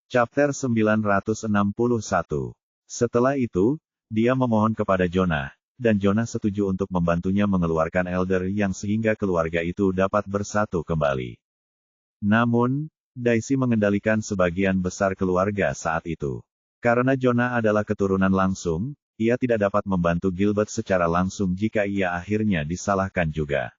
Chapter 961. Setelah itu, dia memohon kepada Jonah, dan Jonah setuju untuk membantunya mengeluarkan Elder yang sehingga keluarga itu dapat bersatu kembali. Namun, Daisy mengendalikan sebagian besar keluarga saat itu. Karena Jonah adalah keturunan langsung, ia tidak dapat membantu Gilbert secara langsung jika ia akhirnya disalahkan juga.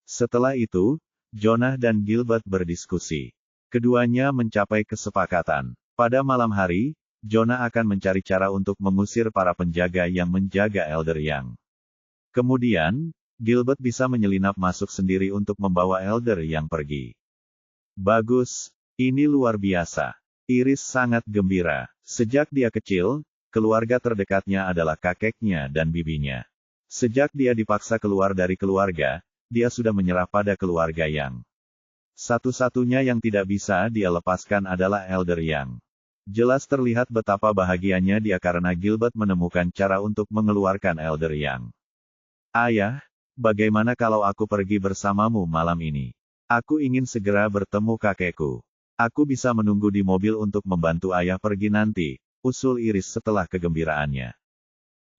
Setelah itu, Jonah dan Gilbert berdiskusi. Keduanya mencapai kesepakatan. Pada malam hari, Jonah akan mencari cara untuk mengusir para penjaga yang menjaga Elder Yang. Kemudian, Gilbert bisa menyelinap masuk sendiri untuk membawa Elder Yang pergi. Bagus, ini luar biasa. Iris sangat gembira. Sejak dia kecil, keluarga terdekatnya adalah kakeknya dan bibinya. Sejak dia dipaksa keluar dari keluarga, dia sudah menyerah pada keluarga Yang. Satu-satunya yang tidak bisa dia lepaskan adalah Elder Yang. Jelas terlihat betapa bahagianya dia karena Gilbert menemukan cara untuk mengeluarkan Elder Yang. Ayah, bagaimana kalau aku pergi bersamamu malam ini? Aku ingin segera bertemu kakekku. Aku bisa menunggu di mobil untuk membantu ayah pergi nanti, usul Iris setelah kegembiraannya.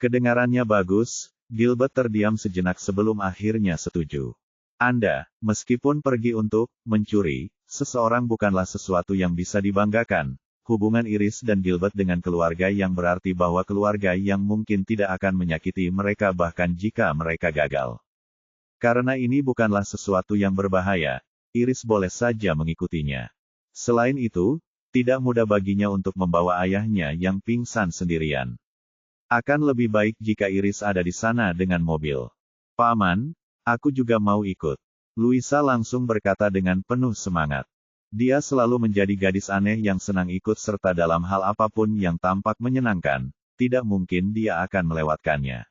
Kedengarannya bagus, Gilbert terdiam sejenak sebelum akhirnya setuju. Anda, meskipun pergi untuk mencuri, seseorang bukanlah sesuatu yang bisa dibanggakan. Hubungan Iris dan Gilbert dengan keluarga yang berarti bahwa keluarga yang mungkin tidak akan menyakiti mereka bahkan jika mereka gagal. Karena ini bukanlah sesuatu yang berbahaya, Iris boleh saja mengikutinya. Selain itu, tidak mudah baginya untuk membawa ayahnya yang pingsan sendirian. Akan lebih baik jika Iris ada di sana dengan mobil. Paman, aku juga mau ikut. Luisa langsung berkata dengan penuh semangat. Dia selalu menjadi gadis aneh yang senang ikut serta dalam hal apapun yang tampak menyenangkan. Tidak mungkin dia akan melewatkannya.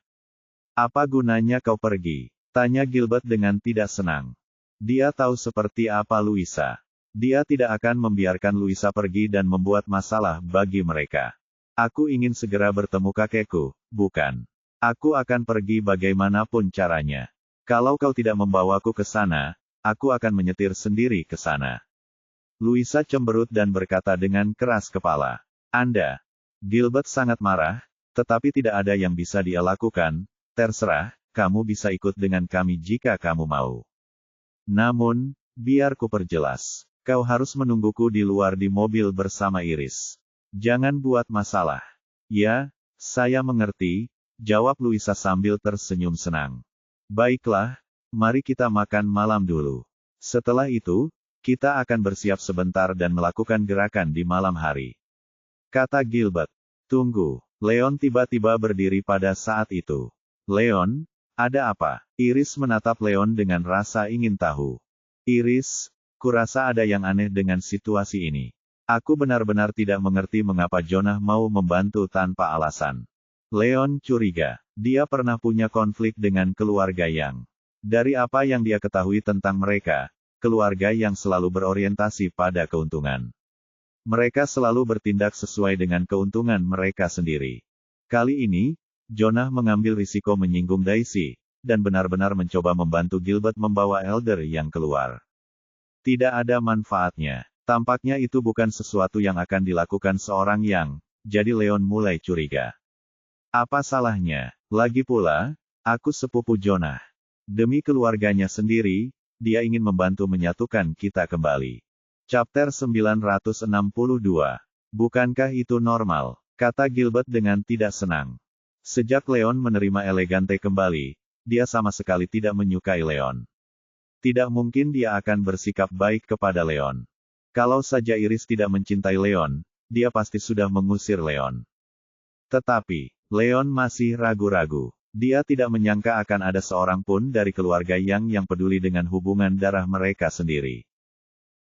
Apa gunanya kau pergi? Tanya Gilbert dengan tidak senang. Dia tahu seperti apa Luisa. Dia tidak akan membiarkan Luisa pergi dan membuat masalah bagi mereka. Aku ingin segera bertemu kakekku, bukan? Aku akan pergi bagaimanapun caranya. Kalau kau tidak membawaku ke sana, aku akan menyetir sendiri ke sana. Luisa cemberut dan berkata dengan keras kepala. Anda. Gilbert sangat marah, tetapi tidak ada yang bisa dia lakukan. Terserah, kamu bisa ikut dengan kami jika kamu mau. Namun, biar ku perjelas. Kau harus menungguku di luar di mobil bersama Iris. Jangan buat masalah. Ya, saya mengerti, jawab Luisa sambil tersenyum senang. Baiklah, mari kita makan malam dulu. Setelah itu, kita akan bersiap sebentar dan melakukan gerakan di malam hari. Kata Gilbert. Tunggu, Leon tiba-tiba berdiri pada saat itu. Leon, ada apa? Iris menatap Leon dengan rasa ingin tahu. Iris, kurasa ada yang aneh dengan situasi ini. Aku benar-benar tidak mengerti mengapa Jonah mau membantu tanpa alasan. Leon curiga. Dia pernah punya konflik dengan keluarga Yang. Dari apa yang dia ketahui tentang mereka, keluarga Yang selalu berorientasi pada keuntungan. Mereka selalu bertindak sesuai dengan keuntungan mereka sendiri. Kali ini, Jonah mengambil risiko menyinggung Daisy, dan benar-benar mencoba membantu Gilbert membawa Elder Yang keluar. Tidak ada manfaatnya. Tampaknya itu bukan sesuatu yang akan dilakukan seorang Yang, jadi Leon mulai curiga. Apa salahnya? Lagi pula, aku sepupu Jonah. Demi keluarganya sendiri, dia ingin membantu menyatukan kita kembali. Chapter 962. Bukankah itu normal? Kata Gilbert dengan tidak senang. Sejak Leon menerima Elegante kembali, dia sama sekali tidak menyukai Leon. Tidak mungkin dia akan bersikap baik kepada Leon. Kalau saja Iris tidak mencintai Leon, dia pasti sudah mengusir Leon. Tetapi, Leon masih ragu-ragu. Dia tidak menyangka akan ada seorang pun dari keluarga yang peduli dengan hubungan darah mereka sendiri.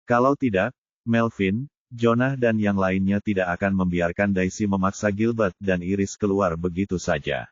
Kalau tidak, Melvin, Jonah dan yang lainnya tidak akan membiarkan Daisy memaksa Gilbert dan Iris keluar begitu saja.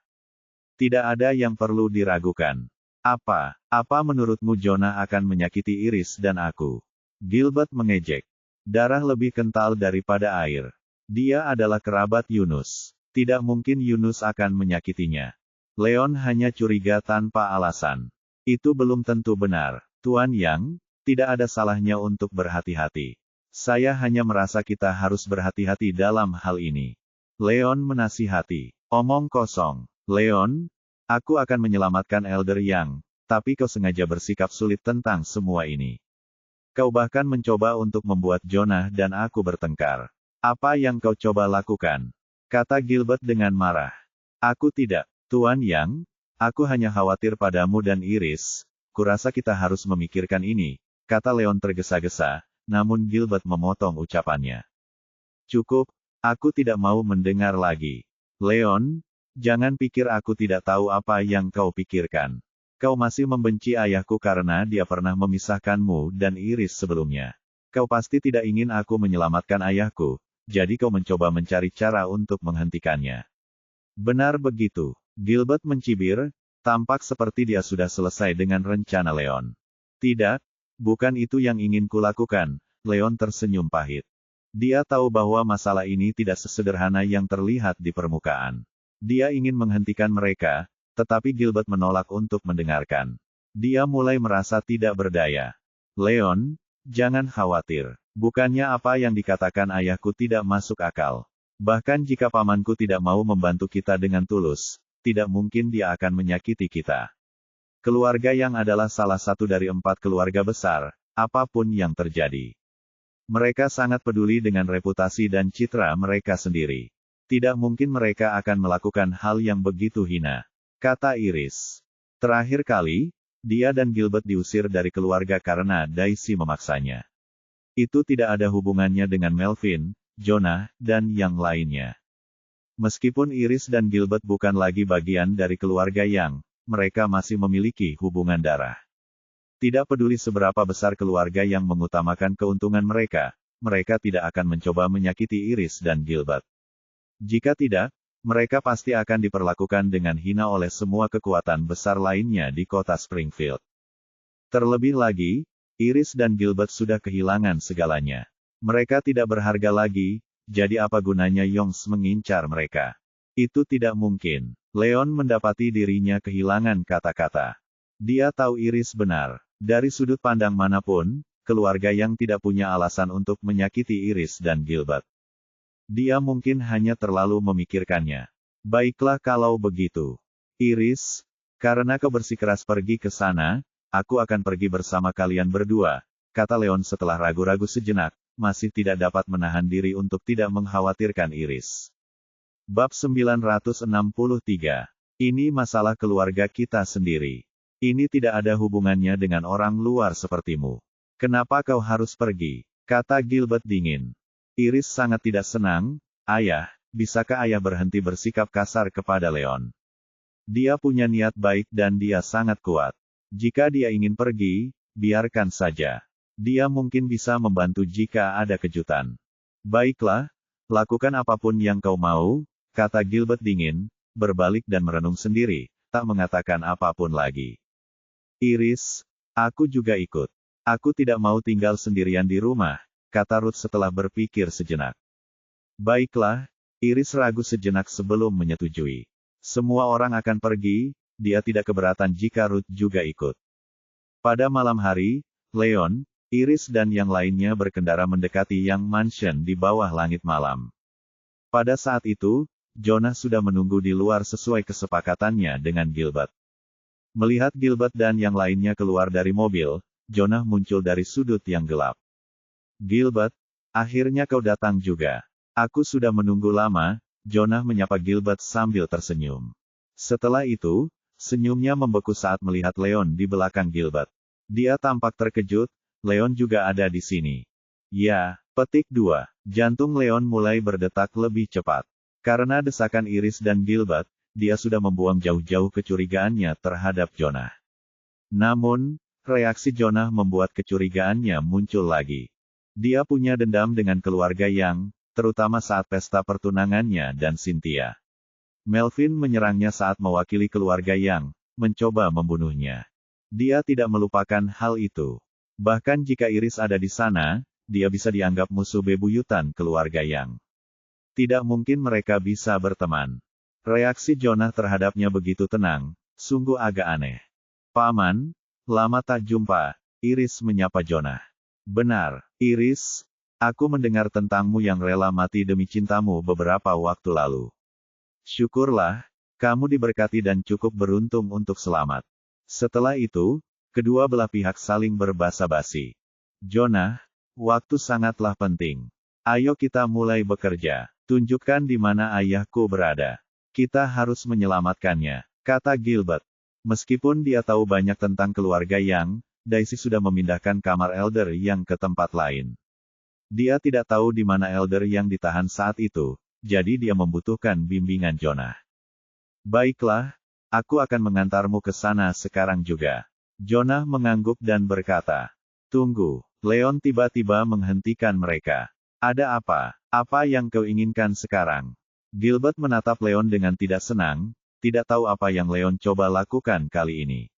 Tidak ada yang perlu diragukan. Apa menurutmu Jonah akan menyakiti Iris dan aku? Gilbert mengejek. Darah lebih kental daripada air. Dia adalah kerabat Yunus. Tidak mungkin Yunus akan menyakitinya. Leon hanya curiga tanpa alasan. Itu belum tentu benar. Tuan Yang, tidak ada salahnya untuk berhati-hati. Saya hanya merasa kita harus berhati-hati dalam hal ini. Leon menasihati. Omong kosong. Leon, aku akan menyelamatkan Elder Yang, tapi kau sengaja bersikap sulit tentang semua ini. Kau bahkan mencoba untuk membuat Jonah dan aku bertengkar. Apa yang kau coba lakukan? Kata Gilbert dengan marah. Aku tidak, Tuan Yang, aku hanya khawatir padamu dan Iris. Kurasa kita harus memikirkan ini, kata Leon tergesa-gesa, namun Gilbert memotong ucapannya. Cukup, aku tidak mau mendengar lagi. Leon, jangan pikir aku tidak tahu apa yang kau pikirkan. Kau masih membenci ayahku karena dia pernah memisahkanmu dan Iris sebelumnya. Kau pasti tidak ingin aku menyelamatkan ayahku, jadi kau mencoba mencari cara untuk menghentikannya. Benar begitu. Gilbert mencibir, tampak seperti dia sudah selesai dengan rencana Leon. Tidak, bukan itu yang ingin kulakukan, Leon tersenyum pahit. Dia tahu bahwa masalah ini tidak sesederhana yang terlihat di permukaan. Dia ingin menghentikan mereka, tetapi Gilbert menolak untuk mendengarkan. Dia mulai merasa tidak berdaya. Leon, jangan khawatir. Bukannya apa yang dikatakan ayahku tidak masuk akal. Bahkan jika pamanku tidak mau membantu kita dengan tulus, tidak mungkin dia akan menyakiti kita. Keluarga Yang adalah salah satu dari 4 keluarga besar, apapun yang terjadi. Mereka sangat peduli dengan reputasi dan citra mereka sendiri. Tidak mungkin mereka akan melakukan hal yang begitu hina. Kata Iris. Terakhir kali, dia dan Gilbert diusir dari keluarga karena Daisy memaksanya. Itu tidak ada hubungannya dengan Melvin, Jonah, dan yang lainnya. Meskipun Iris dan Gilbert bukan lagi bagian dari keluarga Yang, mereka masih memiliki hubungan darah. Tidak peduli seberapa besar keluarga yang mengutamakan keuntungan mereka tidak akan mencoba menyakiti Iris dan Gilbert. Jika tidak, mereka pasti akan diperlakukan dengan hina oleh semua kekuatan besar lainnya di kota Springfield. Terlebih lagi, Iris dan Gilbert sudah kehilangan segalanya. Mereka tidak berharga lagi, jadi apa gunanya Yongs mengincar mereka? Itu tidak mungkin. Leon mendapati dirinya kehilangan kata-kata. Dia tahu Iris benar. Dari sudut pandang manapun, keluarga yang tidak punya alasan untuk menyakiti Iris dan Gilbert. Dia mungkin hanya terlalu memikirkannya. Baiklah kalau begitu. Iris, karena kau bersikeras pergi ke sana, aku akan pergi bersama kalian berdua, kata Leon setelah ragu-ragu sejenak, masih tidak dapat menahan diri untuk tidak mengkhawatirkan Iris. Bab 963. Ini masalah keluarga kita sendiri. Ini tidak ada hubungannya dengan orang luar sepertimu. Kenapa kau harus pergi? Kata Gilbert dingin. Iris sangat tidak senang. Ayah, bisakah ayah berhenti bersikap kasar kepada Leon? Dia punya niat baik dan dia sangat kuat. Jika dia ingin pergi, biarkan saja. Dia mungkin bisa membantu jika ada kejutan. Baiklah, lakukan apapun yang kau mau, kata Gilbert dingin, berbalik dan merenung sendiri, tak mengatakan apapun lagi. Iris, aku juga ikut. Aku tidak mau tinggal sendirian di rumah, kata Ruth setelah berpikir sejenak. Baiklah, Iris ragu sejenak sebelum menyetujui. Semua orang akan pergi, dia tidak keberatan jika Ruth juga ikut. Pada malam hari, Leon, Iris dan yang lainnya berkendara mendekati Yang Mansion di bawah langit malam. Pada saat itu, Jonah sudah menunggu di luar sesuai kesepakatannya dengan Gilbert. Melihat Gilbert dan yang lainnya keluar dari mobil, Jonah muncul dari sudut yang gelap. Gilbert, akhirnya kau datang juga. Aku sudah menunggu lama, Jonah menyapa Gilbert sambil tersenyum. Setelah itu, senyumnya membeku saat melihat Leon di belakang Gilbert. Dia tampak terkejut, Leon juga ada di sini. Ya, petik 2. Jantung Leon mulai berdetak lebih cepat. Karena desakan Iris dan Gilbert, dia sudah membuang jauh-jauh kecurigaannya terhadap Jonah. Namun, reaksi Jonah membuat kecurigaannya muncul lagi. Dia punya dendam dengan keluarga Yang, terutama saat pesta pertunangannya dan Cynthia. Melvin menyerangnya saat mewakili keluarga Yang, mencoba membunuhnya. Dia tidak melupakan hal itu. Bahkan jika Iris ada di sana, dia bisa dianggap musuh bebuyutan keluarga Yang. Tidak mungkin mereka bisa berteman. Reaksi Jonah terhadapnya begitu tenang, sungguh agak aneh. Paman, lama tak jumpa, Iris menyapa Jonah. Benar, Iris, Aku mendengar tentangmu yang rela mati demi cintamu beberapa waktu lalu. Syukurlah, kamu diberkati dan cukup beruntung untuk selamat. Setelah itu, kedua belah pihak saling berbasa-basi. Jonah, waktu sangatlah penting. Ayo kita mulai bekerja. Tunjukkan di mana ayahku berada. Kita harus menyelamatkannya, kata Gilbert. Meskipun dia tahu banyak tentang keluarga Yang, Daisy sudah memindahkan kamar Elder Yang ke tempat lain. Dia tidak tahu di mana Elder Yang ditahan saat itu, jadi dia membutuhkan bimbingan Jonah. Baiklah, aku akan mengantarmu ke sana sekarang juga. Jonah mengangguk dan berkata, tunggu. Leon tiba-tiba menghentikan mereka. Ada apa? Apa yang kau inginkan sekarang? Gilbert menatap Leon dengan tidak senang, tidak tahu apa yang Leon coba lakukan kali ini.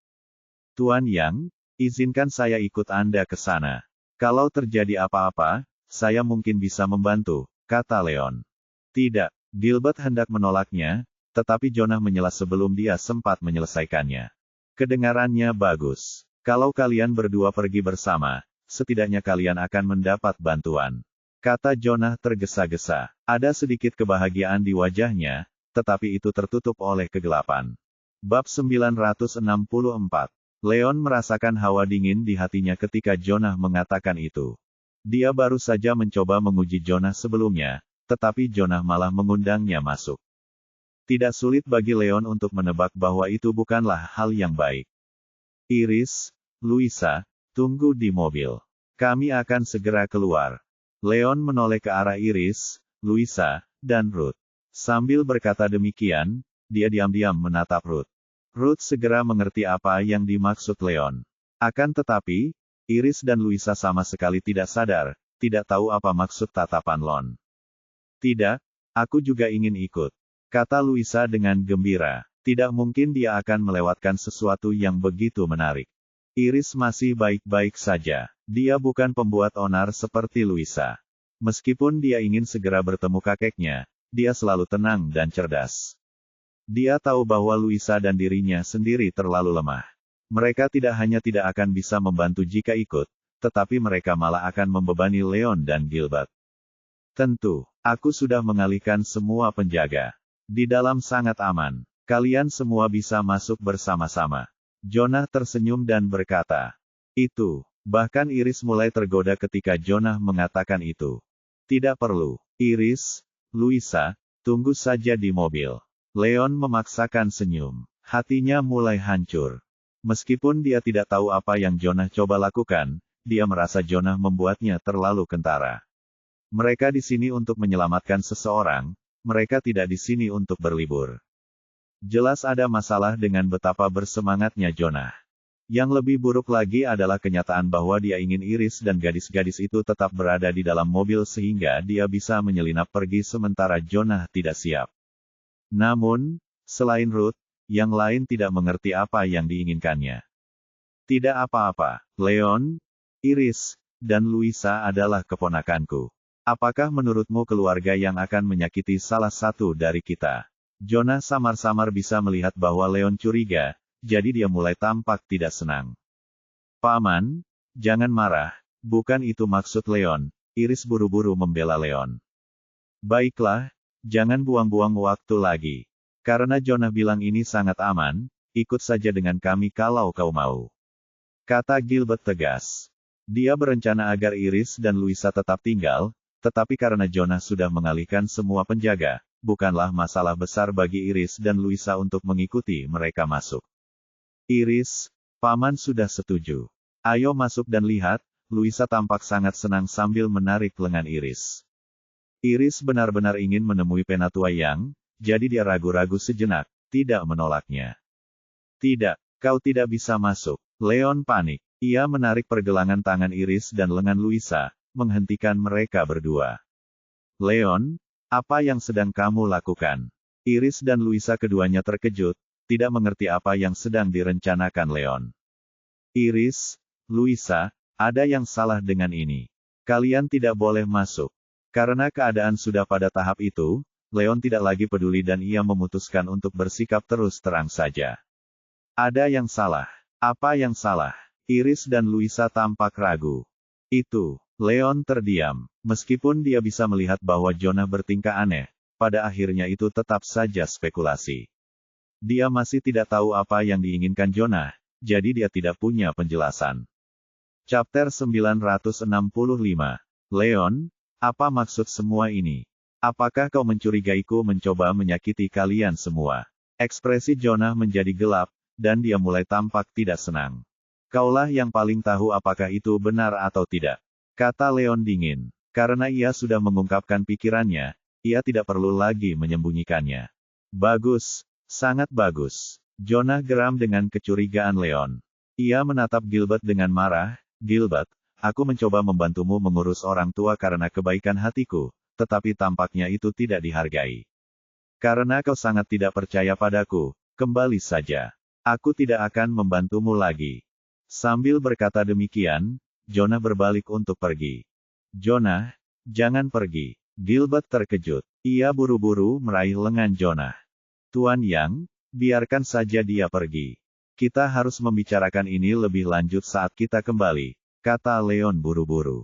Tuan Yang, izinkan saya ikut Anda ke sana. Kalau terjadi apa-apa, saya mungkin bisa membantu, kata Leon. Tidak, Gilbert hendak menolaknya, tetapi Jonah menyela sebelum dia sempat menyelesaikannya. Kedengarannya bagus. Kalau kalian berdua pergi bersama, setidaknya kalian akan mendapat bantuan. Kata Jonah tergesa-gesa. Ada sedikit kebahagiaan di wajahnya, tetapi itu tertutup oleh kegelapan. Bab 964. Leon merasakan hawa dingin di hatinya ketika Jonah mengatakan itu. Dia baru saja mencoba menguji Jonah sebelumnya, tetapi Jonah malah mengundangnya masuk. Tidak sulit bagi Leon untuk menebak bahwa itu bukanlah hal yang baik. Iris, Louisa, tunggu di mobil. Kami akan segera keluar. Leon menoleh ke arah Iris, Louisa, dan Ruth. Sambil berkata demikian, dia diam-diam menatap Ruth. Ruth segera mengerti apa yang dimaksud Leon. Akan tetapi, Iris dan Louisa sama sekali tidak sadar, tidak tahu apa maksud tatapan Lon. Tidak, aku juga ingin ikut, kata Louisa dengan gembira. Tidak mungkin dia akan melewatkan sesuatu yang begitu menarik. Iris masih baik-baik saja. Dia bukan pembuat onar seperti Louisa. Meskipun dia ingin segera bertemu kakeknya, dia selalu tenang dan cerdas. Dia tahu bahwa Louisa dan dirinya sendiri terlalu lemah. Mereka tidak hanya tidak akan bisa membantu jika ikut, tetapi mereka malah akan membebani Leon dan Gilbert. Tentu, aku sudah mengalihkan semua penjaga. Di dalam sangat aman. Kalian semua bisa masuk bersama-sama. Jonah tersenyum dan berkata, itu. Bahkan Iris mulai tergoda ketika Jonah mengatakan itu. Tidak perlu. Iris, Louisa, tunggu saja di mobil. Leon memaksakan senyum. Hatinya mulai hancur. Meskipun dia tidak tahu apa yang Jonah coba lakukan, dia merasa Jonah membuatnya terlalu kentara. Mereka di sini untuk menyelamatkan seseorang, mereka tidak di sini untuk berlibur. Jelas ada masalah dengan betapa bersemangatnya Jonah. Yang lebih buruk lagi adalah kenyataan bahwa dia ingin Iris dan gadis-gadis itu tetap berada di dalam mobil sehingga dia bisa menyelinap pergi sementara Jonah tidak siap. Namun, selain Ruth, yang lain tidak mengerti apa yang diinginkannya. Tidak apa-apa, Leon, Iris, dan Louisa adalah keponakanku. Apakah menurutmu keluarga yang akan menyakiti salah satu dari kita? Jonah samar-samar bisa melihat bahwa Leon curiga, jadi dia mulai tampak tidak senang. Paman, jangan marah, bukan itu maksud Leon. Iris buru-buru membela Leon. Baiklah, jangan buang-buang waktu lagi. Karena Jonah bilang ini sangat aman, ikut saja dengan kami kalau kau mau. Kata Gilbert tegas. Dia berencana agar Iris dan Louisa tetap tinggal, tetapi karena Jonah sudah mengalihkan semua penjaga, bukanlah masalah besar bagi Iris dan Louisa untuk mengikuti mereka masuk. Iris, Paman sudah setuju. Ayo masuk dan lihat, Louisa tampak sangat senang sambil menarik lengan Iris. Iris benar-benar ingin menemui penatua Yang, jadi dia ragu-ragu sejenak, tidak menolaknya. Tidak, kau tidak bisa masuk. Leon panik. Ia menarik pergelangan tangan Iris dan lengan Louisa, menghentikan mereka berdua. Leon, apa yang sedang kamu lakukan? Iris dan Louisa keduanya terkejut, tidak mengerti apa yang sedang direncanakan Leon. Iris, Louisa, ada yang salah dengan ini. Kalian tidak boleh masuk. Karena keadaan sudah pada tahap itu, Leon tidak lagi peduli dan ia memutuskan untuk bersikap terus terang saja. Ada yang salah. Apa yang salah? Iris dan Louisa tampak ragu. Itu, Leon terdiam. Meskipun dia bisa melihat bahwa Jonah bertingkah aneh, pada akhirnya itu tetap saja spekulasi. Dia masih tidak tahu apa yang diinginkan Jonah, jadi dia tidak punya penjelasan. Chapter 965. Leon, apa maksud semua ini? Apakah kau mencurigaiku mencoba menyakiti kalian semua? Ekspresi Jonah menjadi gelap, dan dia mulai tampak tidak senang. Kaulah yang paling tahu apakah itu benar atau tidak, kata Leon dingin. Karena ia sudah mengungkapkan pikirannya, ia tidak perlu lagi menyembunyikannya. Bagus, sangat bagus. Jonah geram dengan kecurigaan Leon. Ia menatap Gilbert dengan marah. Gilbert, aku mencoba membantumu mengurus orang tua karena kebaikan hatiku, tetapi tampaknya itu tidak dihargai. Karena kau sangat tidak percaya padaku, kembali saja. Aku tidak akan membantumu lagi. Sambil berkata demikian, Jonah berbalik untuk pergi. Jonah, jangan pergi. Gilbert terkejut. Ia buru-buru meraih lengan Jonah. Tuan Yang, biarkan saja dia pergi. Kita harus membicarakan ini lebih lanjut saat kita kembali, kata Leon buru-buru.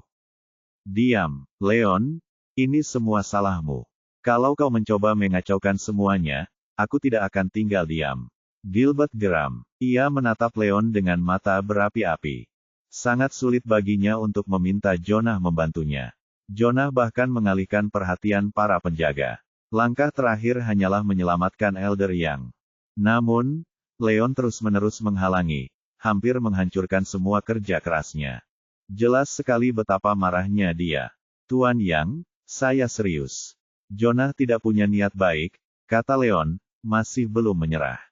Diam, Leon, ini semua salahmu. Kalau kau mencoba mengacaukan semuanya, aku tidak akan tinggal diam. Gilbert geram. Ia menatap Leon dengan mata berapi-api. Sangat sulit baginya untuk meminta Jonah membantunya. Jonah bahkan mengalihkan perhatian para penjaga. Langkah terakhir hanyalah menyelamatkan Elder Yang. Namun, Leon terus-menerus menghalangi, hampir menghancurkan semua kerja kerasnya. Jelas sekali betapa marahnya dia. Tuan Yang, saya serius. Jonah tidak punya niat baik, kata Leon, masih belum menyerah.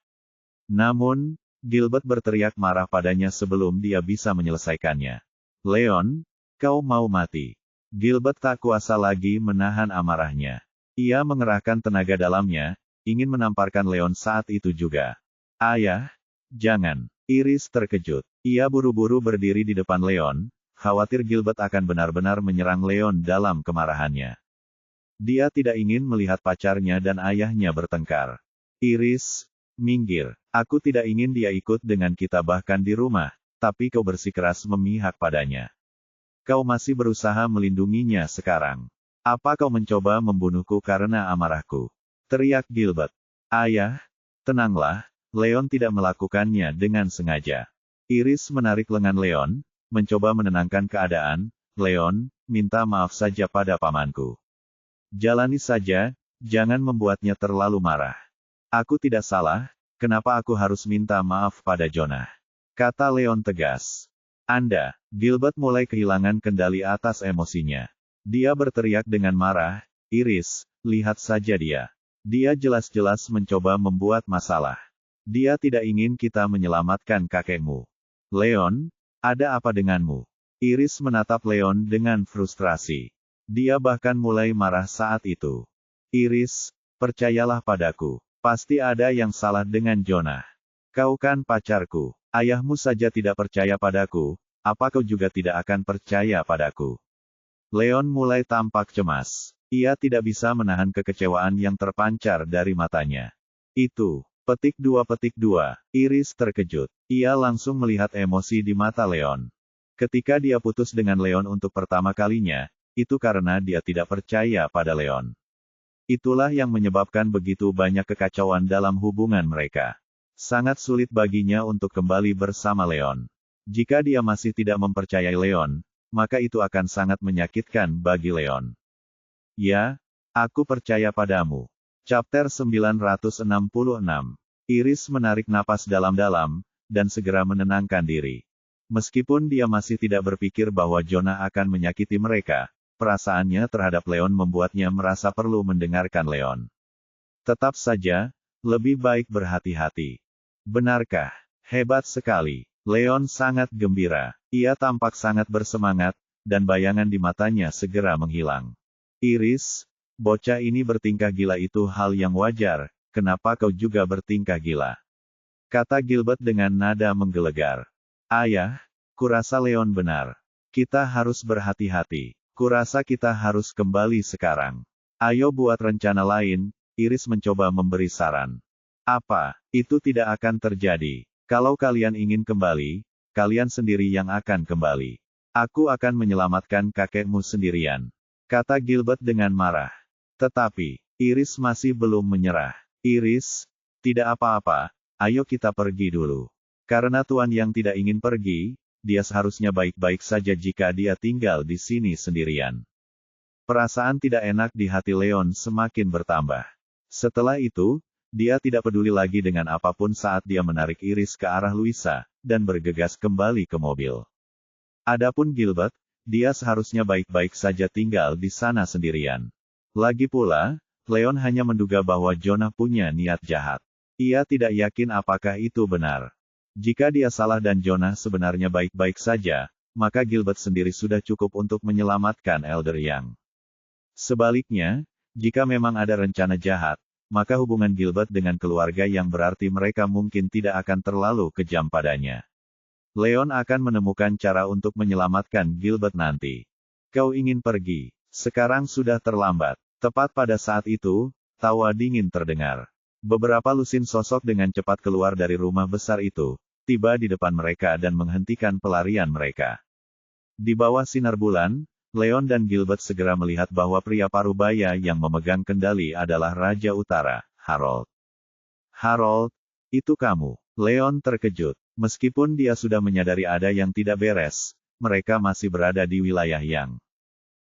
Namun, Gilbert berteriak marah padanya sebelum dia bisa menyelesaikannya. Leon, kau mau mati. Gilbert tak kuasa lagi menahan amarahnya. Ia mengerahkan tenaga dalamnya, ingin menamparkan Leon saat itu juga. Ayah, jangan. Iris terkejut. Ia buru-buru berdiri di depan Leon, khawatir Gilbert akan benar-benar menyerang Leon dalam kemarahannya. Dia tidak ingin melihat pacarnya dan ayahnya bertengkar. Iris, minggir. Aku tidak ingin dia ikut dengan kita bahkan di rumah, tapi kau bersikeras memihak padanya. Kau masih berusaha melindunginya sekarang. Apa kau mencoba membunuhku karena amarahku? Teriak Gilbert. Ayah, tenanglah, Leon tidak melakukannya dengan sengaja. Iris menarik lengan Leon, mencoba menenangkan keadaan. Leon, minta maaf saja pada pamanku. Jalani saja, jangan membuatnya terlalu marah. Aku tidak salah, kenapa aku harus minta maaf pada Jonah? Kata Leon tegas. Anda, Gilbert mulai kehilangan kendali atas emosinya. Dia berteriak dengan marah, Iris, lihat saja dia. Dia jelas-jelas mencoba membuat masalah. Dia tidak ingin kita menyelamatkan kakekmu. Leon, ada apa denganmu? Iris menatap Leon dengan frustrasi. Dia bahkan mulai marah saat itu. Iris, percayalah padaku. Pasti ada yang salah dengan Jonah. Kau kan pacarku. Ayahmu saja tidak percaya padaku, apa kau juga tidak akan percaya padaku? Leon mulai tampak cemas. Ia tidak bisa menahan kekecewaan yang terpancar dari matanya. Itu, petik 2. Iris terkejut. Ia langsung melihat emosi di mata Leon. Ketika dia putus dengan Leon untuk pertama kalinya, itu karena dia tidak percaya pada Leon. Itulah yang menyebabkan begitu banyak kekacauan dalam hubungan mereka. Sangat sulit baginya untuk kembali bersama Leon. Jika dia masih tidak mempercayai Leon, maka itu akan sangat menyakitkan bagi Leon. Ya, aku percaya padamu. Chapter 966. Iris menarik napas dalam-dalam, dan segera menenangkan diri. Meskipun dia masih tidak berpikir bahwa Jonah akan menyakiti mereka, perasaannya terhadap Leon membuatnya merasa perlu mendengarkan Leon. Tetap saja, lebih baik berhati-hati. Benarkah? Hebat sekali. Leon sangat gembira. Ia tampak sangat bersemangat, dan bayangan di matanya segera menghilang. Iris, bocah ini bertingkah gila itu hal yang wajar, kenapa kau juga bertingkah gila? Kata Gilbert dengan nada menggelegar. Ayah, kurasa Leon benar. Kita harus berhati-hati. Kurasa kita harus kembali sekarang. Ayo buat rencana lain, Iris mencoba memberi saran. Apa? Itu tidak akan terjadi. Kalau kalian ingin kembali, kalian sendiri yang akan kembali. Aku akan menyelamatkan kakekmu sendirian, kata Gilbert dengan marah. Tetapi, Iris masih belum menyerah. Iris, tidak apa-apa, ayo kita pergi dulu. Karena Tuan yang tidak ingin pergi, dia seharusnya baik-baik saja jika dia tinggal di sini sendirian. Perasaan tidak enak di hati Leon semakin bertambah. Setelah itu, dia tidak peduli lagi dengan apapun saat dia menarik Iris ke arah Luisa, dan bergegas kembali ke mobil. Adapun Gilbert, dia seharusnya baik-baik saja tinggal di sana sendirian. Lagi pula, Leon hanya menduga bahwa Jonah punya niat jahat. Ia tidak yakin apakah itu benar. Jika dia salah dan Jonah sebenarnya baik-baik saja, maka Gilbert sendiri sudah cukup untuk menyelamatkan Elder Yang. Sebaliknya, jika memang ada rencana jahat, maka hubungan Gilbert dengan keluarga yang berarti mereka mungkin tidak akan terlalu kejam padanya. Leon akan menemukan cara untuk menyelamatkan Gilbert nanti. Kau ingin pergi, sekarang sudah terlambat. Tepat pada saat itu, tawa dingin terdengar. Beberapa lusin sosok dengan cepat keluar dari rumah besar itu, tiba di depan mereka dan menghentikan pelarian mereka. Di bawah sinar bulan, Leon dan Gilbert segera melihat bahwa pria parubaya yang memegang kendali adalah Raja Utara, Harold. Harold, itu kamu. Leon terkejut. Meskipun dia sudah menyadari ada yang tidak beres, mereka masih berada di wilayah Yang.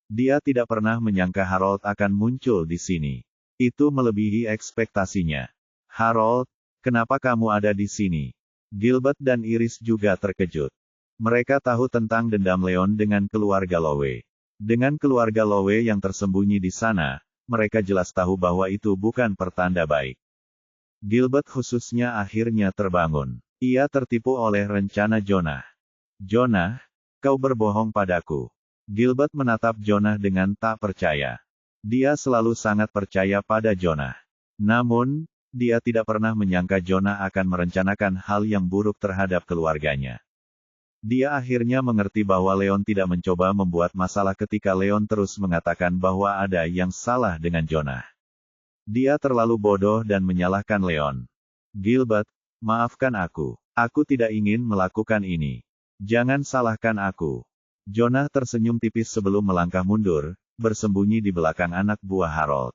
Dia tidak pernah menyangka Harold akan muncul di sini. Itu melebihi ekspektasinya. Harold, kenapa kamu ada di sini? Gilbert dan Iris juga terkejut. Mereka tahu tentang dendam Leon dengan keluarga Lowe. Dengan keluarga Lowe yang tersembunyi di sana, mereka jelas tahu bahwa itu bukan pertanda baik. Gilbert khususnya akhirnya terbangun. Ia tertipu oleh rencana Jonah. Jonah, kau berbohong padaku. Gilbert menatap Jonah dengan tak percaya. Dia selalu sangat percaya pada Jonah. Namun, dia tidak pernah menyangka Jonah akan merencanakan hal yang buruk terhadap keluarganya. Dia akhirnya mengerti bahwa Leon tidak mencoba membuat masalah ketika Leon terus mengatakan bahwa ada yang salah dengan Jonah. Dia terlalu bodoh dan menyalahkan Leon. Gilbert, maafkan aku. Aku tidak ingin melakukan ini. Jangan salahkan aku. Jonah tersenyum tipis sebelum melangkah mundur, bersembunyi di belakang anak buah Harold.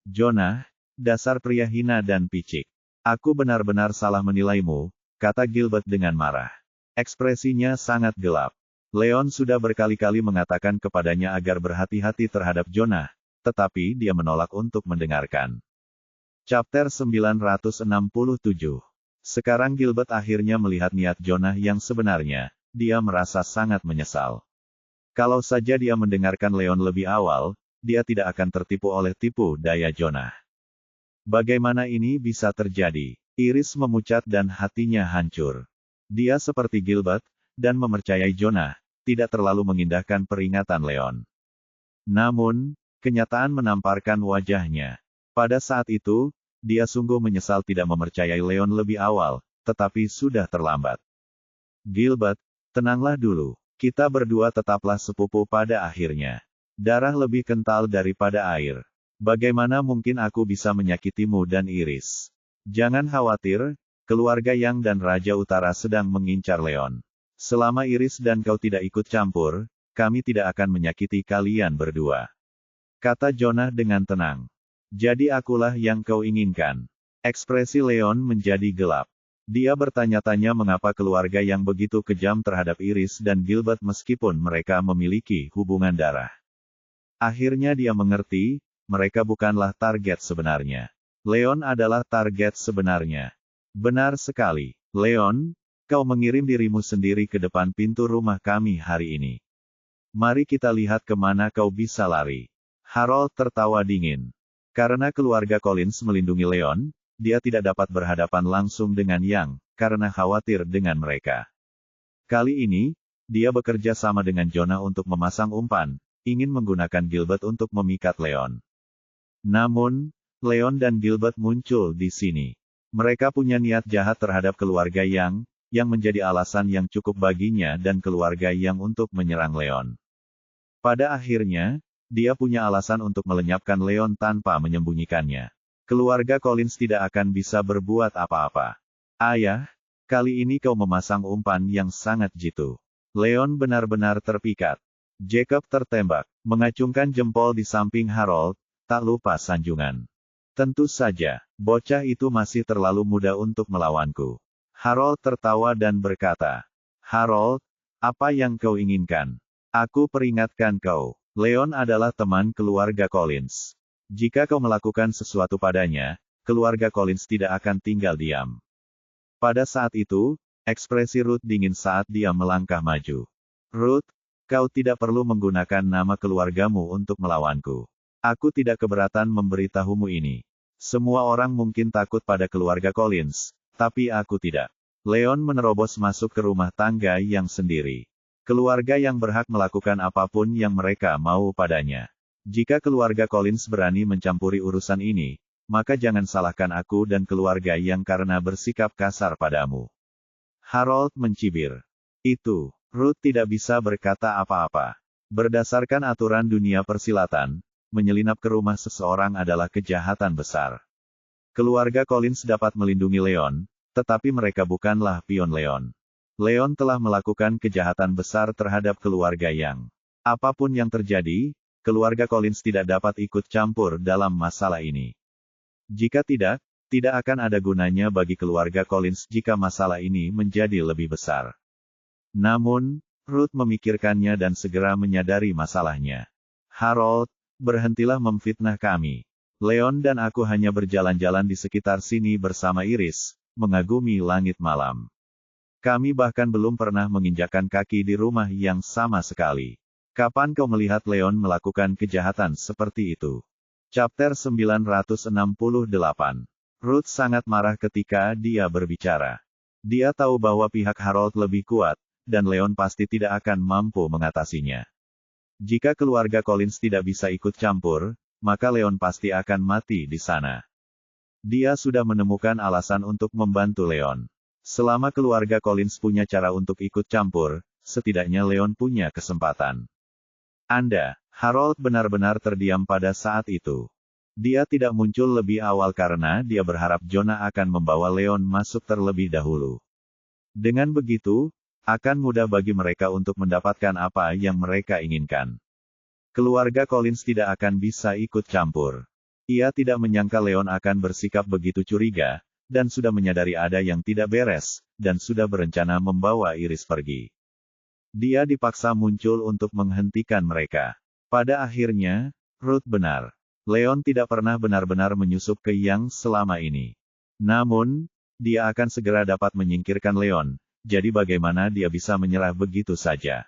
Jonah, dasar pria hina dan picik. Aku benar-benar salah menilaimu, kata Gilbert dengan marah. Ekspresinya sangat gelap. Leon sudah berkali-kali mengatakan kepadanya agar berhati-hati terhadap Jonah, tetapi dia menolak untuk mendengarkan. Chapter 967. Sekarang Gilbert akhirnya melihat niat Jonah yang sebenarnya, dia merasa sangat menyesal. Kalau saja dia mendengarkan Leon lebih awal, dia tidak akan tertipu oleh tipu daya Jonah. Bagaimana ini bisa terjadi? Iris memucat dan hatinya hancur. Dia seperti Gilbert, dan mempercayai Jonah, tidak terlalu mengindahkan peringatan Leon. Namun, kenyataan menamparkan wajahnya. Pada saat itu, dia sungguh menyesal tidak mempercayai Leon lebih awal, tetapi sudah terlambat. Gilbert, tenanglah dulu. Kita berdua tetaplah sepupu pada akhirnya. Darah lebih kental daripada air. Bagaimana mungkin aku bisa menyakitimu dan Iris? Jangan khawatir, keluarga Yang dan Raja Utara sedang mengincar Leon. Selama Iris dan kau tidak ikut campur, kami tidak akan menyakiti kalian berdua. Kata Jonah dengan tenang. Jadi akulah yang kau inginkan. Ekspresi Leon menjadi gelap. Dia bertanya-tanya mengapa keluarga yang begitu kejam terhadap Iris dan Gilbert meskipun mereka memiliki hubungan darah. Akhirnya dia mengerti, mereka bukanlah target sebenarnya. Leon adalah target sebenarnya. Benar sekali. Leon, kau mengirim dirimu sendiri ke depan pintu rumah kami hari ini. Mari kita lihat kemana kau bisa lari. Harold tertawa dingin. Karena keluarga Collins melindungi Leon, dia tidak dapat berhadapan langsung dengan Yang, karena khawatir dengan mereka. Kali ini, dia bekerja sama dengan Jonah untuk memasang umpan, ingin menggunakan Gilbert untuk memikat Leon. Namun, Leon dan Gilbert muncul di sini. Mereka punya niat jahat terhadap keluarga Yang menjadi alasan yang cukup baginya dan keluarga Yang untuk menyerang Leon. Pada akhirnya, dia punya alasan untuk melenyapkan Leon tanpa menyembunyikannya. Keluarga Collins tidak akan bisa berbuat apa-apa. Ayah, kali ini kau memasang umpan yang sangat jitu. Leon benar-benar terpikat. Jacob tertembak, mengacungkan jempol di samping Harold, tak lupa sanjungan. Tentu saja, bocah itu masih terlalu muda untuk melawanku. Harold tertawa dan berkata, Harold, apa yang kau inginkan? Aku peringatkan kau, Leon adalah teman keluarga Collins. Jika kau melakukan sesuatu padanya, keluarga Collins tidak akan tinggal diam. Pada saat itu, ekspresi Ruth dingin saat dia melangkah maju. Ruth, kau tidak perlu menggunakan nama keluargamu untuk melawanku. Aku tidak keberatan memberitahumu ini. Semua orang mungkin takut pada keluarga Collins, tapi aku tidak. Leon menerobos masuk ke rumah tangga yang sendiri. Keluarga yang berhak melakukan apapun yang mereka mau padanya. Jika keluarga Collins berani mencampuri urusan ini, maka jangan salahkan aku dan keluarga yang karena bersikap kasar padamu. Harold mencibir. Itu, Ruth tidak bisa berkata apa-apa. Berdasarkan aturan dunia persilatan, menyelinap ke rumah seseorang adalah kejahatan besar. Keluarga Collins dapat melindungi Leon, tetapi mereka bukanlah pion Leon. Leon telah melakukan kejahatan besar terhadap keluarga yang. Apapun yang terjadi, keluarga Collins tidak dapat ikut campur dalam masalah ini. Jika tidak akan ada gunanya bagi keluarga Collins jika masalah ini menjadi lebih besar. Namun, Ruth memikirkannya dan segera menyadari masalahnya. Harold, berhentilah memfitnah kami. Leon dan aku hanya berjalan-jalan di sekitar sini bersama Iris, mengagumi langit malam. Kami bahkan belum pernah menginjakkan kaki di rumah yang sama sekali. Kapan kau melihat Leon melakukan kejahatan seperti itu? Chapter 968. Ruth sangat marah ketika dia berbicara. Dia tahu bahwa pihak Harold lebih kuat, dan Leon pasti tidak akan mampu mengatasinya. Jika keluarga Collins tidak bisa ikut campur, maka Leon pasti akan mati di sana. Dia sudah menemukan alasan untuk membantu Leon. Selama keluarga Collins punya cara untuk ikut campur, setidaknya Leon punya kesempatan. Harold benar-benar terdiam pada saat itu. Dia tidak muncul lebih awal karena dia berharap Jonah akan membawa Leon masuk terlebih dahulu. Dengan begitu, akan mudah bagi mereka untuk mendapatkan apa yang mereka inginkan. Keluarga Collins tidak akan bisa ikut campur. Ia tidak menyangka Leon akan bersikap begitu curiga, dan sudah menyadari ada yang tidak beres, dan sudah berencana membawa Iris pergi. Dia dipaksa muncul untuk menghentikan mereka. Pada akhirnya, Ruth benar. Leon tidak pernah benar-benar menyusup ke Yang selama ini. Namun, dia akan segera dapat menyingkirkan Leon. Jadi bagaimana dia bisa menyerah begitu saja?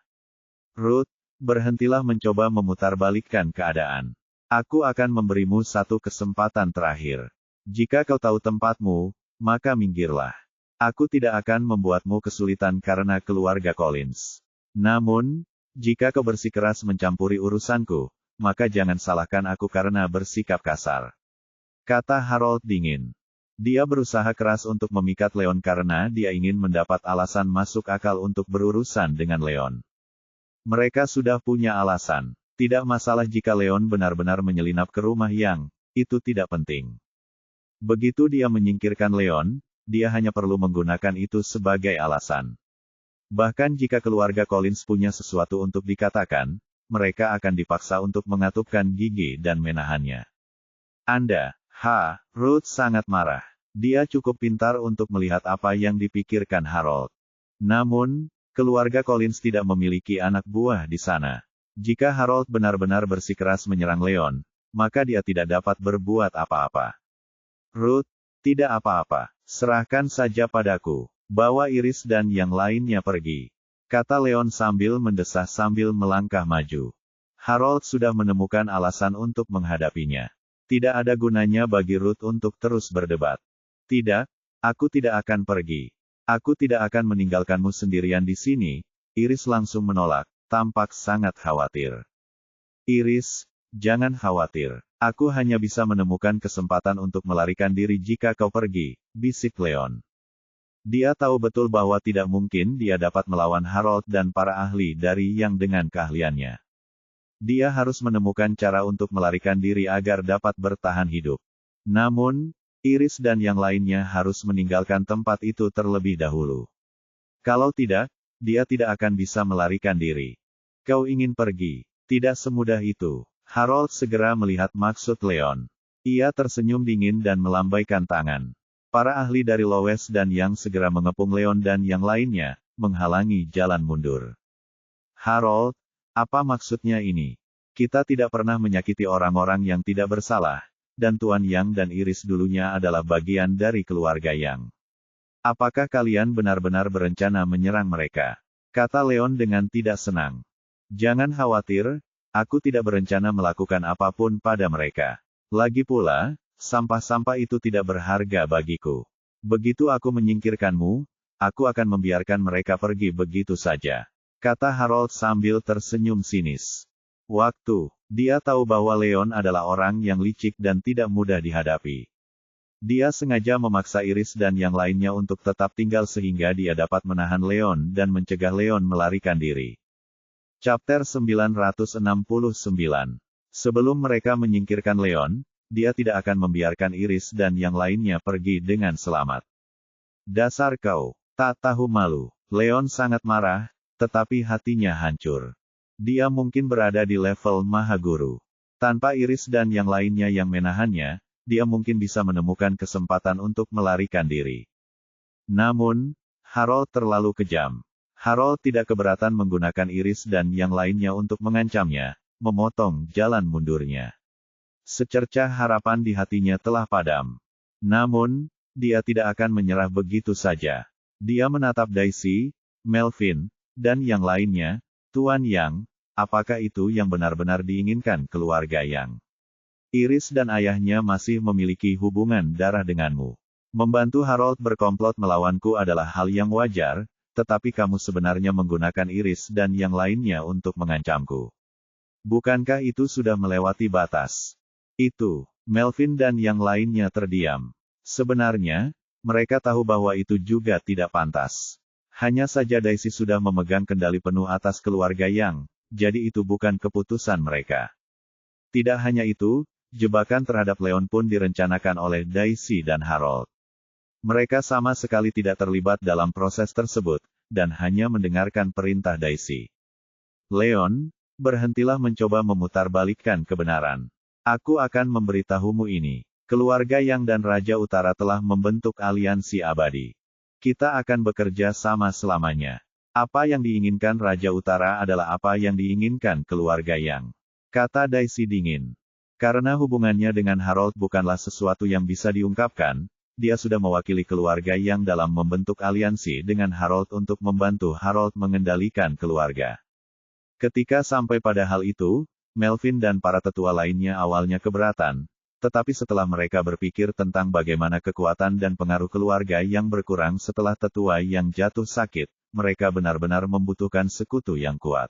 Ruth, berhentilah mencoba memutarbalikkan keadaan. Aku akan memberimu satu kesempatan terakhir. Jika kau tahu tempatmu, maka minggirlah. Aku tidak akan membuatmu kesulitan karena keluarga Collins. Namun, jika kau bersikeras mencampuri urusanku, maka jangan salahkan aku karena bersikap kasar. Kata Harold dingin. Dia berusaha keras untuk memikat Leon karena dia ingin mendapat alasan masuk akal untuk berurusan dengan Leon. Mereka sudah punya alasan. Tidak masalah jika Leon benar-benar menyelinap ke rumah Yang, itu tidak penting. Begitu dia menyingkirkan Leon, dia hanya perlu menggunakan itu sebagai alasan. Bahkan jika keluarga Collins punya sesuatu untuk dikatakan, mereka akan dipaksa untuk mengatupkan gigi dan menahannya. Ruth sangat marah. Dia cukup pintar untuk melihat apa yang dipikirkan Harold. Namun, keluarga Collins tidak memiliki anak buah di sana. Jika Harold benar-benar bersikeras menyerang Leon, maka dia tidak dapat berbuat apa-apa. Ruth, tidak apa-apa. Serahkan saja padaku. Bawa Iris dan yang lainnya pergi. Kata Leon sambil mendesah sambil melangkah maju. Harold sudah menemukan alasan untuk menghadapinya. Tidak ada gunanya bagi Ruth untuk terus berdebat. Tidak, aku tidak akan pergi. Aku tidak akan meninggalkanmu sendirian di sini. Iris langsung menolak, tampak sangat khawatir. Iris, jangan khawatir. Aku hanya bisa menemukan kesempatan untuk melarikan diri jika kau pergi, bisik Leon. Dia tahu betul bahwa tidak mungkin dia dapat melawan Harold dan para ahli dari Yang dengan keahliannya. Dia harus menemukan cara untuk melarikan diri agar dapat bertahan hidup. Namun, Iris dan yang lainnya harus meninggalkan tempat itu terlebih dahulu. Kalau tidak, dia tidak akan bisa melarikan diri. Kau ingin pergi? Tidak semudah itu. Harold segera melihat maksud Leon. Ia tersenyum dingin dan melambaikan tangan. Para ahli dari Lois dan Yang segera mengepung Leon dan yang lainnya, menghalangi jalan mundur. Harold, apa maksudnya ini? Kita tidak pernah menyakiti orang-orang yang tidak bersalah, dan Tuan Yang dan Iris dulunya adalah bagian dari keluarga Yang. Apakah kalian benar-benar berencana menyerang mereka? Kata Leon dengan tidak senang. Jangan khawatir, aku tidak berencana melakukan apapun pada mereka. Lagi pula, sampah-sampah itu tidak berharga bagiku. Begitu aku menyingkirkanmu, aku akan membiarkan mereka pergi begitu saja. Kata Harold sambil tersenyum sinis. Dia tahu bahwa Leon adalah orang yang licik dan tidak mudah dihadapi. Dia sengaja memaksa Iris dan yang lainnya untuk tetap tinggal sehingga dia dapat menahan Leon dan mencegah Leon melarikan diri. Chapter 969. Sebelum mereka menyingkirkan Leon, dia tidak akan membiarkan Iris dan yang lainnya pergi dengan selamat. Dasar kau, tak tahu malu. Leon sangat marah, tetapi hatinya hancur. Dia mungkin berada di level Mahaguru. Tanpa Iris dan yang lainnya yang menahannya, dia mungkin bisa menemukan kesempatan untuk melarikan diri. Namun, Harold terlalu kejam. Harold tidak keberatan menggunakan Iris dan yang lainnya untuk mengancamnya, memotong jalan mundurnya. Secercah harapan di hatinya telah padam. Namun, dia tidak akan menyerah begitu saja. Dia menatap Daisy, Melvin, dan yang lainnya. Tuan Yang, apakah itu yang benar-benar diinginkan keluarga Yang? Iris dan ayahnya masih memiliki hubungan darah denganmu. Membantu Harold berkomplot melawanku adalah hal yang wajar, tetapi kamu sebenarnya menggunakan Iris dan yang lainnya untuk mengancamku. Bukankah itu sudah melewati batas? Melvin dan yang lainnya terdiam. Sebenarnya, mereka tahu bahwa itu juga tidak pantas. Hanya saja Daisy sudah memegang kendali penuh atas keluarga Yang, jadi itu bukan keputusan mereka. Tidak hanya itu, jebakan terhadap Leon pun direncanakan oleh Daisy dan Harold. Mereka sama sekali tidak terlibat dalam proses tersebut, dan hanya mendengarkan perintah Daisy. Leon, berhentilah mencoba memutarbalikkan kebenaran. Aku akan memberitahumu ini. Keluarga Yang dan Raja Utara telah membentuk aliansi abadi. Kita akan bekerja sama selamanya. Apa yang diinginkan Raja Utara adalah apa yang diinginkan keluarga Yang. Kata Daisy dingin. Karena hubungannya dengan Harold bukanlah sesuatu yang bisa diungkapkan, dia sudah mewakili keluarga Yang dalam membentuk aliansi dengan Harold untuk membantu Harold mengendalikan keluarga. Ketika sampai pada hal itu, Melvin dan para tetua lainnya awalnya keberatan, tetapi setelah mereka berpikir tentang bagaimana kekuatan dan pengaruh keluarga Yang berkurang setelah tetua Yang jatuh sakit, mereka benar-benar membutuhkan sekutu yang kuat.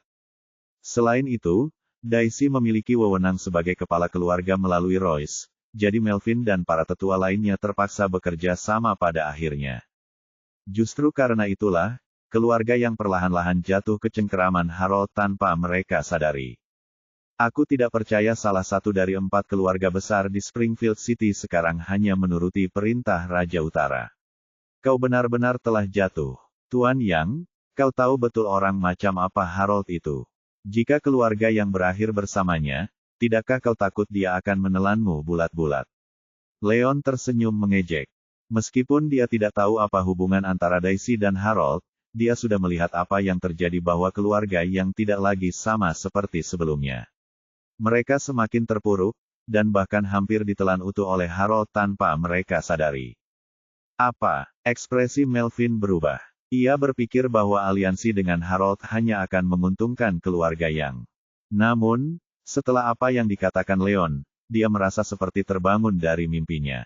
Selain itu, Daisy memiliki wewenang sebagai kepala keluarga melalui Royce, jadi Melvin dan para tetua lainnya terpaksa bekerja sama pada akhirnya. Justru karena itulah, keluarga Yang perlahan-lahan jatuh ke cengkeraman Harold tanpa mereka sadari. Aku tidak percaya salah satu dari 4 keluarga besar di Springfield City sekarang hanya menuruti perintah Raja Utara. Kau benar-benar telah jatuh. Tuan Yang, kau tahu betul orang macam apa Harold itu. Jika keluarga Yang berakhir bersamanya, tidakkah kau takut dia akan menelanmu bulat-bulat? Leon tersenyum mengejek. Meskipun dia tidak tahu apa hubungan antara Daisy dan Harold, dia sudah melihat apa yang terjadi bahwa keluarga Yang tidak lagi sama seperti sebelumnya. Mereka semakin terpuruk, dan bahkan hampir ditelan utuh oleh Harold tanpa mereka sadari. Apa? Ekspresi Melvin berubah. Ia berpikir bahwa aliansi dengan Harold hanya akan menguntungkan keluarga Yang. Namun, setelah apa yang dikatakan Leon, dia merasa seperti terbangun dari mimpinya.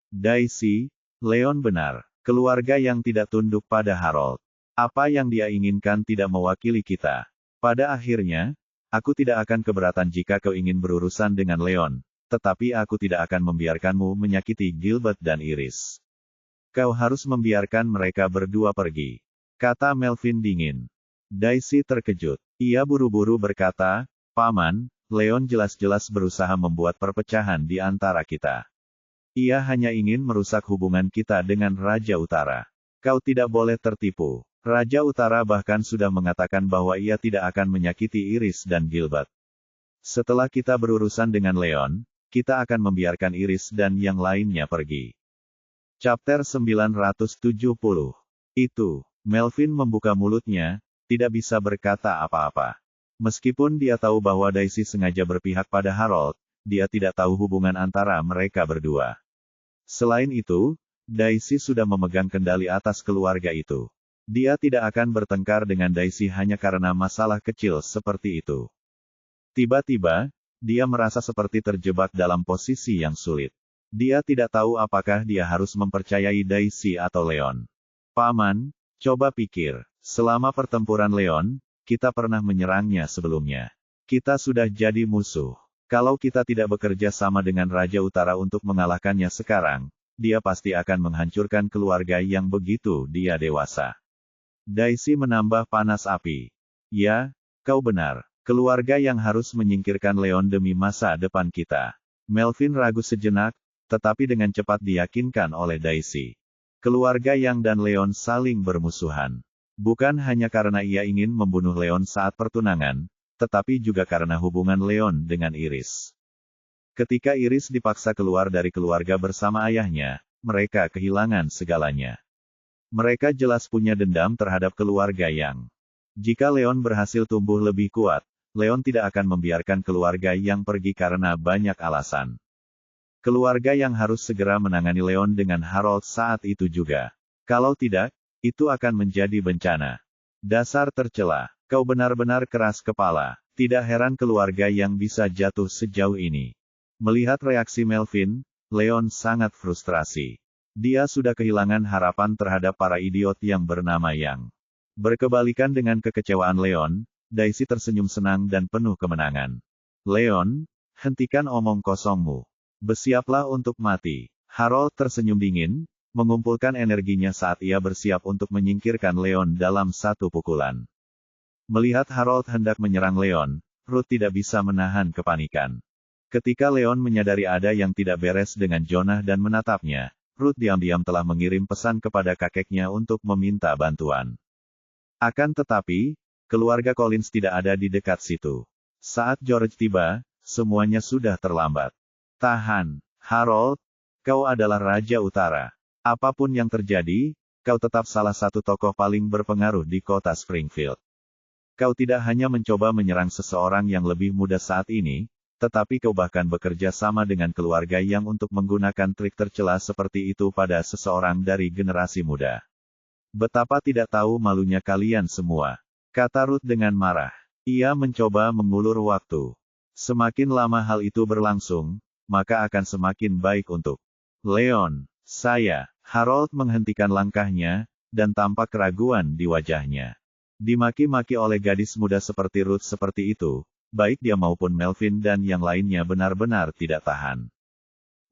Daisy, Leon benar. Keluarga Yang tidak tunduk pada Harold. Apa yang dia inginkan tidak mewakili kita. Pada akhirnya, aku tidak akan keberatan jika kau ingin berurusan dengan Leon, tetapi aku tidak akan membiarkanmu menyakiti Gilbert dan Iris. Kau harus membiarkan mereka berdua pergi. Kata Melvin dingin. Daisy terkejut. Ia buru-buru berkata, Paman, Leon jelas-jelas berusaha membuat perpecahan di antara kita. Ia hanya ingin merusak hubungan kita dengan Raja Utara. Kau tidak boleh tertipu. Raja Utara bahkan sudah mengatakan bahwa ia tidak akan menyakiti Iris dan Gilbert. Setelah kita berurusan dengan Leon, kita akan membiarkan Iris dan yang lainnya pergi. Chapter 970. Itu, Melvin membuka mulutnya, tidak bisa berkata apa-apa. Meskipun dia tahu bahwa Daisy sengaja berpihak pada Harold, dia tidak tahu hubungan antara mereka berdua. Selain itu, Daisy sudah memegang kendali atas keluarga itu. Dia tidak akan bertengkar dengan Daisy hanya karena masalah kecil seperti itu. Tiba-tiba, dia merasa seperti terjebak dalam posisi yang sulit. Dia tidak tahu apakah dia harus mempercayai Daisy atau Leon. Paman, coba pikir, selama pertempuran Leon, kita pernah menyerangnya sebelumnya. Kita sudah jadi musuh. Kalau kita tidak bekerja sama dengan Raja Utara untuk mengalahkannya sekarang, dia pasti akan menghancurkan keluarga yang begitu dia dewasa. Daisy menambah panas api. Ya, kau benar. Keluarga yang harus menyingkirkan Leon demi masa depan kita. Melvin ragu sejenak, tetapi dengan cepat diyakinkan oleh Daisy. Keluarga Yang dan Leon saling bermusuhan. Bukan hanya karena ia ingin membunuh Leon saat pertunangan, tetapi juga karena hubungan Leon dengan Iris. Ketika Iris dipaksa keluar dari keluarga bersama ayahnya, mereka kehilangan segalanya. Mereka jelas punya dendam terhadap keluarga Yang. Jika Leon berhasil tumbuh lebih kuat, Leon tidak akan membiarkan keluarga Yang pergi karena banyak alasan. Keluarga Yang harus segera menangani Leon dengan Harold saat itu juga. Kalau tidak, itu akan menjadi bencana. Dasar tercela, kau benar-benar keras kepala. Tidak heran keluarga Yang bisa jatuh sejauh ini. Melihat reaksi Melvin, Leon sangat frustrasi. Dia sudah kehilangan harapan terhadap para idiot yang bernama Yang. Berkebalikan dengan kekecewaan Leon, Daisy tersenyum senang dan penuh kemenangan. Leon, hentikan omong kosongmu. Bersiaplah untuk mati. Harold tersenyum dingin, mengumpulkan energinya saat ia bersiap untuk menyingkirkan Leon dalam satu pukulan. Melihat Harold hendak menyerang Leon, Ruth tidak bisa menahan kepanikan. Ketika Leon menyadari ada yang tidak beres dengan Jonah dan menatapnya, Ruth diam-diam telah mengirim pesan kepada kakeknya untuk meminta bantuan. Akan tetapi, keluarga Collins tidak ada di dekat situ. Saat George tiba, semuanya sudah terlambat. Tahan, Harold, kau adalah Raja Utara. Apapun yang terjadi, kau tetap salah satu tokoh paling berpengaruh di kota Springfield. Kau tidak hanya mencoba menyerang seseorang yang lebih muda saat ini, tetapi kau bahkan bekerja sama dengan keluarga Yang untuk menggunakan trik tercela seperti itu pada seseorang dari generasi muda. Betapa tidak tahu malunya kalian semua, kata Ruth dengan marah. Ia mencoba mengulur waktu. Semakin lama hal itu berlangsung, maka akan semakin baik untuk Leon. Saya, Harold menghentikan langkahnya, dan tampak keraguan di wajahnya. Dimaki-maki oleh gadis muda seperti Ruth seperti itu, baik dia maupun Melvin dan yang lainnya benar-benar tidak tahan.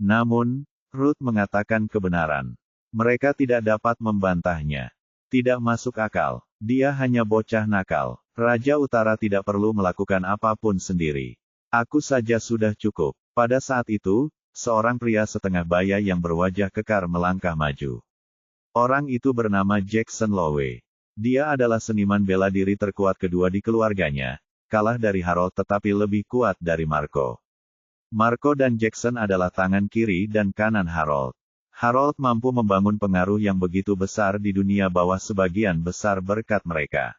Namun, Ruth mengatakan kebenaran. Mereka tidak dapat membantahnya. Tidak masuk akal. Dia hanya bocah nakal. Raja Utara tidak perlu melakukan apapun sendiri. Aku saja sudah cukup. Pada saat itu, seorang pria setengah baya yang berwajah kekar melangkah maju. Orang itu bernama Jackson Lowe. Dia adalah seniman bela diri terkuat kedua di keluarganya, kalah dari Harold tetapi lebih kuat dari Marco. Marco dan Jackson adalah tangan kiri dan kanan Harold. Harold mampu membangun pengaruh yang begitu besar di dunia bawah sebagian besar berkat mereka.